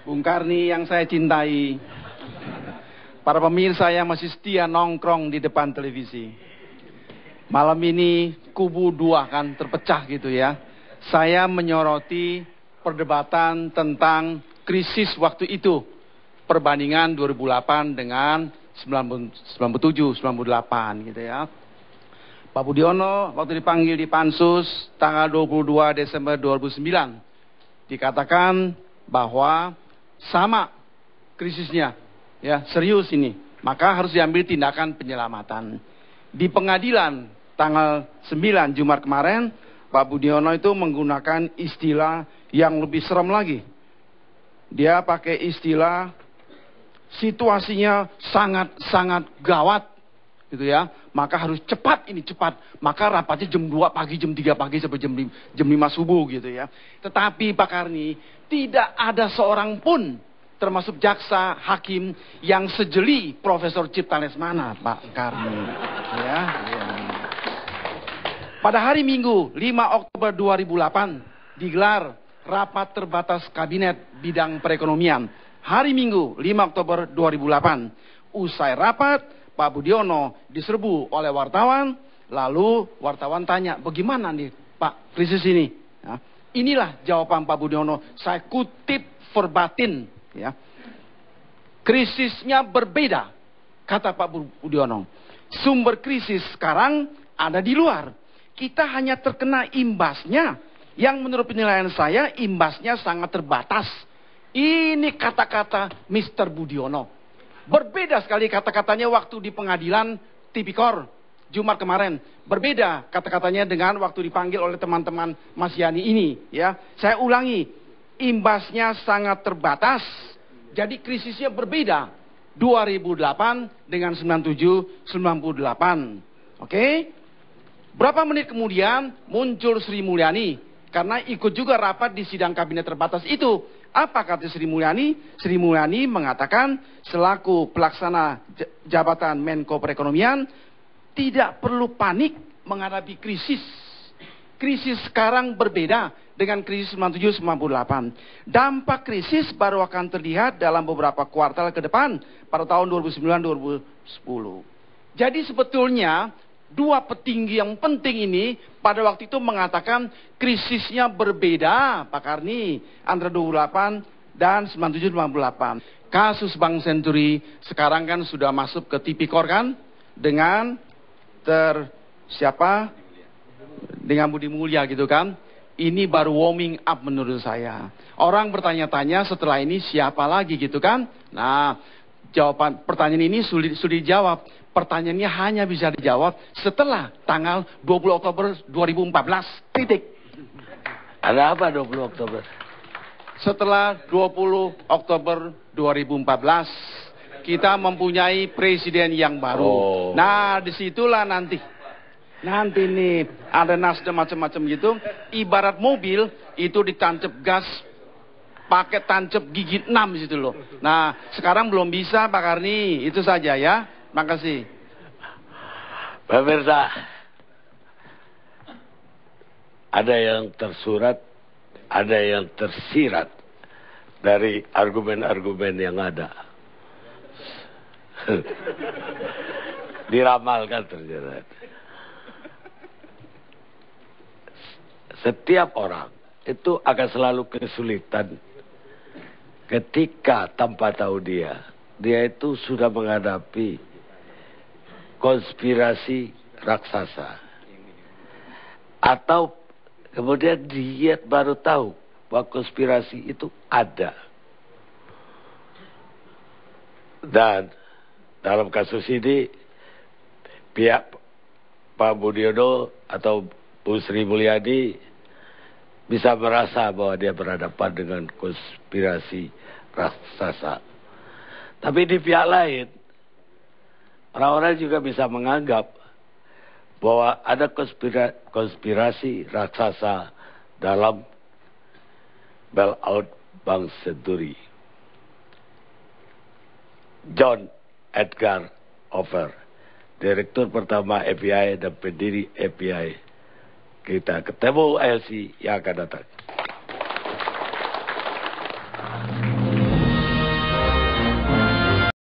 Bung Karni yang saya cintai, para pemirsa yang masih setia nongkrong di depan televisi. Malam ini kubu dua kan terpecah gitu ya. Saya menyoroti perdebatan tentang krisis waktu itu. Perbandingan 2008 dengan 97, 98 gitu ya. Pak Budiono waktu dipanggil di Pansus tanggal 22 Desember 2009. Dikatakan bahwa sama krisisnya, ya serius ini, maka harus diambil tindakan penyelamatan. Di pengadilan tanggal 9 Jumat kemarin, Pak Budiono itu menggunakan istilah yang lebih serem lagi. Dia pakai istilah situasinya sangat-sangat gawat, gitu ya. Maka harus cepat ini cepat. Maka rapatnya jam 2 pagi, jam 3 pagi sampai jam 5 subuh gitu ya. Tetapi Pak Karni, tidak ada seorang pun termasuk jaksa, hakim yang sejeli Profesor Cipta Lesmana, Pak Karni. Ya. Pada hari Minggu 5 Oktober 2008 digelar rapat terbatas kabinet bidang perekonomian. Hari Minggu 5 Oktober 2008. Usai rapat, Pak Budiono diserbu oleh wartawan, lalu wartawan tanya, bagaimana nih Pak krisis ini? Ya. Inilah jawaban Pak Budiono, saya kutip verbatim. Ya. Krisisnya berbeda, kata Pak Budiono. Sumber krisis sekarang ada di luar. Kita hanya terkena imbasnya, yang menurut penilaian saya imbasnya sangat terbatas. Ini kata-kata Mr. Budiono. Berbeda sekali kata-katanya waktu di pengadilan Tipikor Jumat kemarin. Berbeda kata-katanya dengan waktu dipanggil oleh teman-teman Mas Yani ini. Ya, saya ulangi, imbasnya sangat terbatas. Jadi krisisnya berbeda. 2008 dengan 97-98. Oke? Berapa menit kemudian muncul Sri Mulyani karena ikut juga rapat di sidang kabinet terbatas itu. Apa kata Sri Mulyani? Sri Mulyani mengatakan selaku pelaksana jabatan Menko Perekonomian tidak perlu panik menghadapi krisis. Krisis sekarang berbeda dengan krisis 97-98. Dampak krisis baru akan terlihat dalam beberapa kuartal ke depan pada tahun 2009-2010. Jadi sebetulnya dua petinggi yang penting ini pada waktu itu mengatakan krisisnya berbeda, Pak Karni, antara 28 dan 97-98. Kasus Bank Senturi sekarang kan sudah masuk ke Tipikor kan, dengan dengan Budi Mulya gitu kan. Ini baru warming up menurut saya. Orang bertanya-tanya setelah ini siapa lagi gitu kan. Nah, jawaban pertanyaan ini sulit dijawab. Pertanyaannya hanya bisa dijawab setelah tanggal 20 Oktober 2014. Titik. Ada apa 20 Oktober? Setelah 20 Oktober 2014, kita mempunyai presiden yang baru. Oh. Nah, disitulah nanti nih ada Nasdem macam-macam gitu. Ibarat mobil itu ditancap gas pakai tancap gigi 6 gitu loh. Nah, sekarang belum bisa Pak Karni. Itu saja ya. Makasih. Pemirsa, ada yang tersurat, ada yang tersirat dari argumen-argumen yang ada. Diramalkan ternyata. Setiap orang itu akan selalu kesulitan ketika tanpa tahu dia itu sudah menghadapi konspirasi raksasa. Atau kemudian dia baru tahu bahwa konspirasi itu ada. Dan dalam kasus ini pihak Pak Budiono atau Bu Sri Mulyani bisa merasa bahwa dia berhadapan dengan konspirasi raksasa. Tapi di pihak lain, orang-orang juga bisa menganggap bahwa ada konspirasi raksasa dalam bailout Bank Senturi. John Edgar Hoover, Direktur pertama FBI dan pendiri FBI. Kita ketemu LC yang akan datang.